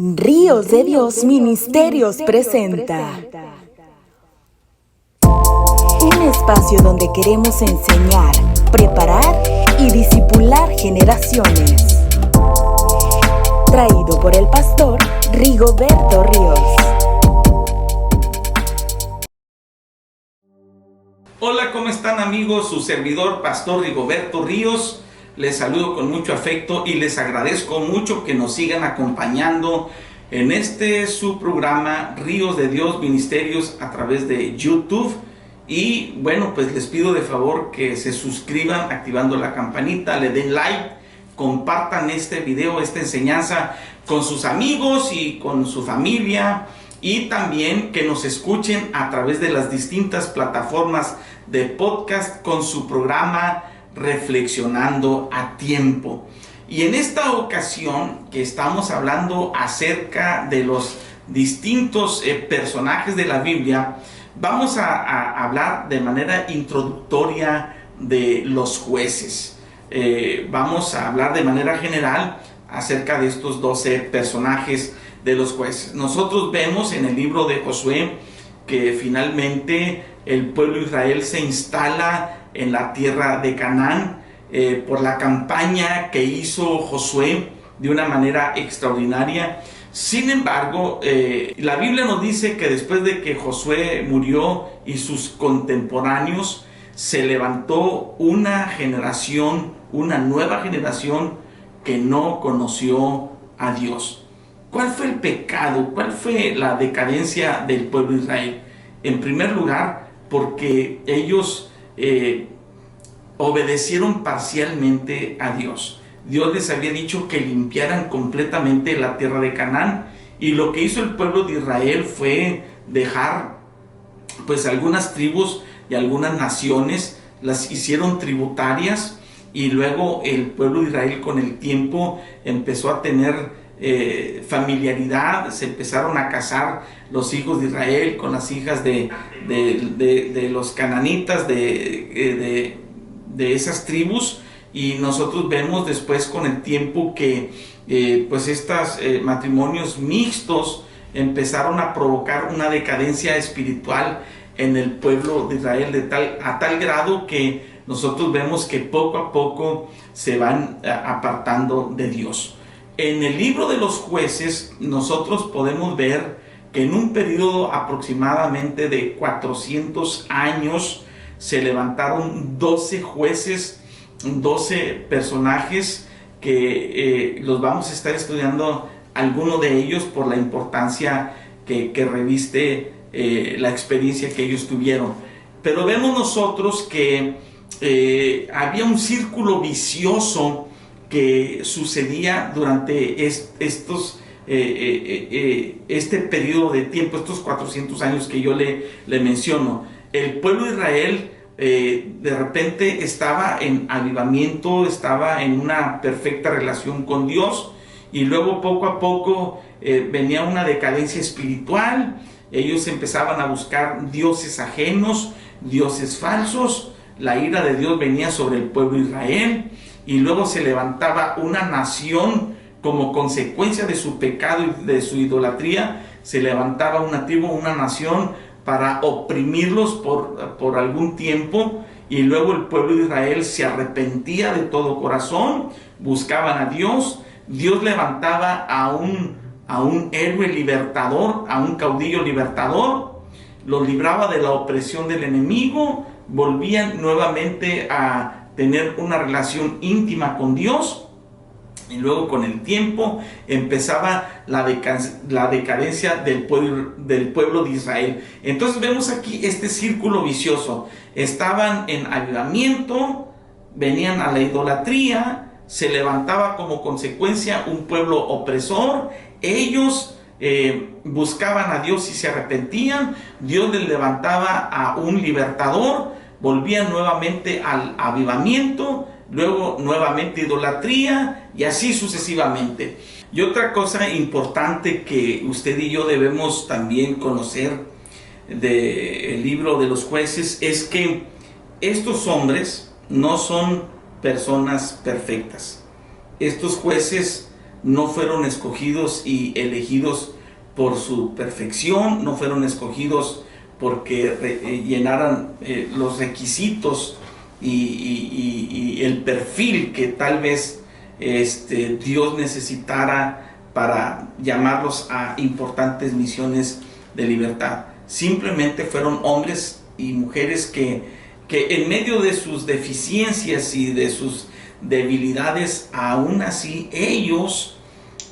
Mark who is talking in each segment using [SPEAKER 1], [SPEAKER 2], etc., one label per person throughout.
[SPEAKER 1] Ríos de Dios Ministerios presenta un espacio donde queremos enseñar, preparar y discipular generaciones. Traído por el pastor Rigoberto Ríos.
[SPEAKER 2] Hola, ¿cómo están amigos? Su servidor, pastor Rigoberto Ríos. Les saludo con mucho afecto y les agradezco mucho que nos sigan acompañando en su programa Ríos de Dios Ministerios a través de YouTube. Y bueno, pues les pido de favor que se suscriban activando la campanita, le den like, compartan este video, esta enseñanza con sus amigos y con su familia, y también que nos escuchen a través de las distintas plataformas de podcast con su programa Reflexionando a Tiempo. Y en esta ocasión que estamos hablando acerca de los distintos personajes de la Biblia, vamos a hablar de manera introductoria de los jueces. Vamos a hablar de manera general acerca de estos 12 personajes de los jueces. Nosotros vemos en el libro de Josué que finalmente el pueblo de Israel se instala en la tierra de Canaán por la campaña que hizo Josué de una manera extraordinaria. Sin embargo, la Biblia nos dice que después de que Josué murió y sus contemporáneos, se levantó una generación, una nueva generación que no conoció a Dios. ¿Cuál fue el pecado? ¿Cuál fue la decadencia del pueblo de Israel? En primer lugar, porque ellos obedecieron parcialmente a Dios. Dios les había dicho que limpiaran completamente la tierra de Canaán, y lo que hizo el pueblo de Israel fue dejar pues algunas tribus y algunas naciones, las hicieron tributarias, y luego el pueblo de Israel con el tiempo empezó a tener familiaridad, se empezaron a casar los hijos de Israel con las hijas de los cananitas de esas tribus, y nosotros vemos después con el tiempo que pues estos matrimonios mixtos empezaron a provocar una decadencia espiritual en el pueblo de Israel a tal grado que nosotros vemos que poco a poco se van apartando de Dios. En el libro de los jueces nosotros podemos ver que en un periodo aproximadamente de 400 años se levantaron 12 jueces, 12 personajes que los vamos a estar estudiando, algunos de ellos por la importancia que reviste la experiencia que ellos tuvieron. Pero vemos nosotros que había un círculo vicioso que sucedía durante este periodo de tiempo, estos 400 años que yo le menciono. El pueblo de Israel de repente estaba en avivamiento, estaba en una perfecta relación con Dios, y luego poco a poco venía una decadencia espiritual. Ellos empezaban a buscar dioses ajenos, dioses falsos. La ira de Dios venía sobre el pueblo de Israel, y luego se levantaba una nación como consecuencia de su pecado y de su idolatría. Se levantaba una tribu, una nación, para oprimirlos por algún tiempo, y luego el pueblo de Israel se arrepentía de todo corazón, buscaban a Dios. Dios levantaba a un héroe libertador, a un caudillo libertador, los libraba de la opresión del enemigo, volvían nuevamente a tener una relación íntima con Dios, y luego con el tiempo empezaba la decadencia del pueblo de Israel. Entonces vemos aquí este círculo vicioso. Estaban en avivamiento, venían a la idolatría, se levantaba como consecuencia un pueblo opresor. Ellos buscaban a Dios y se arrepentían. Dios les levantaba a un libertador, volvían nuevamente al avivamiento, luego nuevamente idolatría, y así sucesivamente. Y otra cosa importante que usted y yo debemos también conocer del libro de los jueces es que estos hombres no son personas perfectas. Estos jueces no fueron escogidos y elegidos por su perfección, no fueron escogidos porque llenaran los requisitos y el perfil que tal vez Dios necesitara para llamarlos a importantes misiones de libertad. Simplemente fueron hombres y mujeres que en medio de sus deficiencias y de sus debilidades, aún así ellos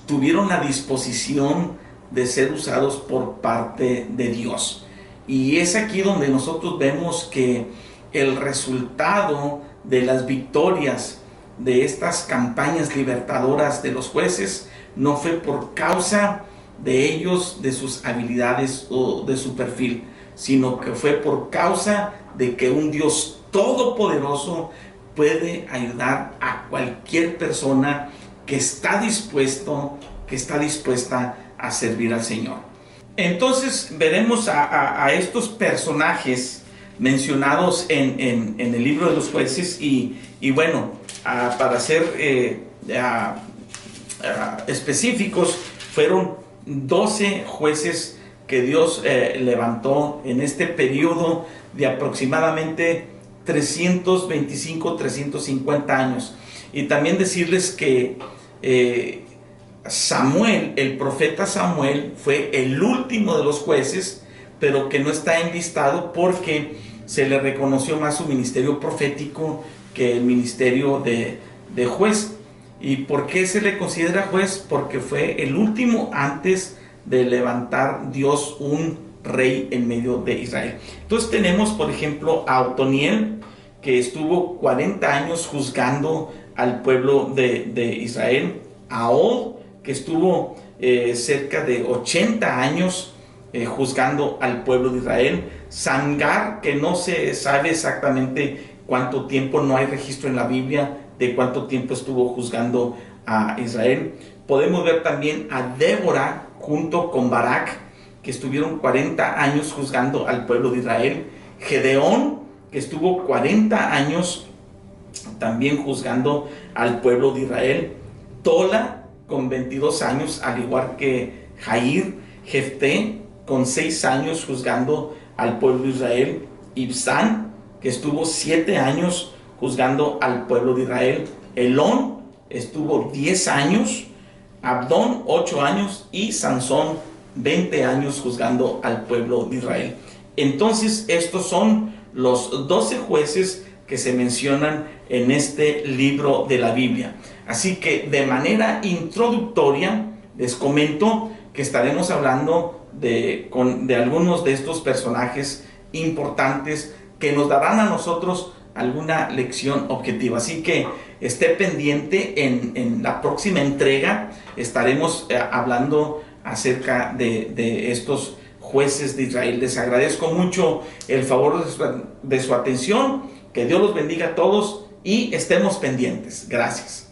[SPEAKER 2] tuvieron la disposición de ser usados por parte de Dios. Y es aquí donde nosotros vemos que el resultado de las victorias de estas campañas libertadoras de los jueces no fue por causa de ellos, de sus habilidades o de su perfil, sino que fue por causa de que un Dios todopoderoso puede ayudar a cualquier persona que está dispuesta a servir al Señor. Entonces veremos a estos personajes mencionados en el libro de los jueces y bueno, para ser específicos, fueron 12 jueces que Dios levantó en este periodo de aproximadamente 325-350 años. Y también decirles que Samuel, el profeta Samuel, fue el último de los jueces, pero que no está enlistado porque se le reconoció más su ministerio profético que el ministerio de juez. ¿Y por qué se le considera juez? Porque fue el último antes de levantar Dios un rey en medio de Israel. Entonces tenemos, por ejemplo, a Otoniel, que estuvo 40 años juzgando al pueblo de Israel. A Og, que estuvo cerca de 80 años juzgando al pueblo de Israel. Samgar, que no se sabe exactamente cuánto tiempo, no hay registro en la Biblia de cuánto tiempo estuvo juzgando a Israel. Podemos ver también a Débora junto con Barak, que estuvieron 40 años juzgando al pueblo de Israel. Gedeón, que estuvo 40 años también juzgando al pueblo de Israel. Tola, con 22 años, al igual que Jair. Jefté, con 6 años juzgando al pueblo de Israel. Ibsán, que estuvo 7 años juzgando al pueblo de Israel. Elón estuvo 10 años. Abdón 8 años y Sansón 20 años juzgando al pueblo de Israel. Entonces estos son los 12 jueces que se mencionan en este libro de la Biblia. Así que de manera introductoria les comento que estaremos hablando de algunos de estos personajes importantes que nos darán a nosotros alguna lección objetiva. Así que esté pendiente, en la próxima entrega estaremos hablando acerca de estos jueces de Israel. Les agradezco mucho el favor de su atención. Que Dios los bendiga a todos y estemos pendientes. Gracias.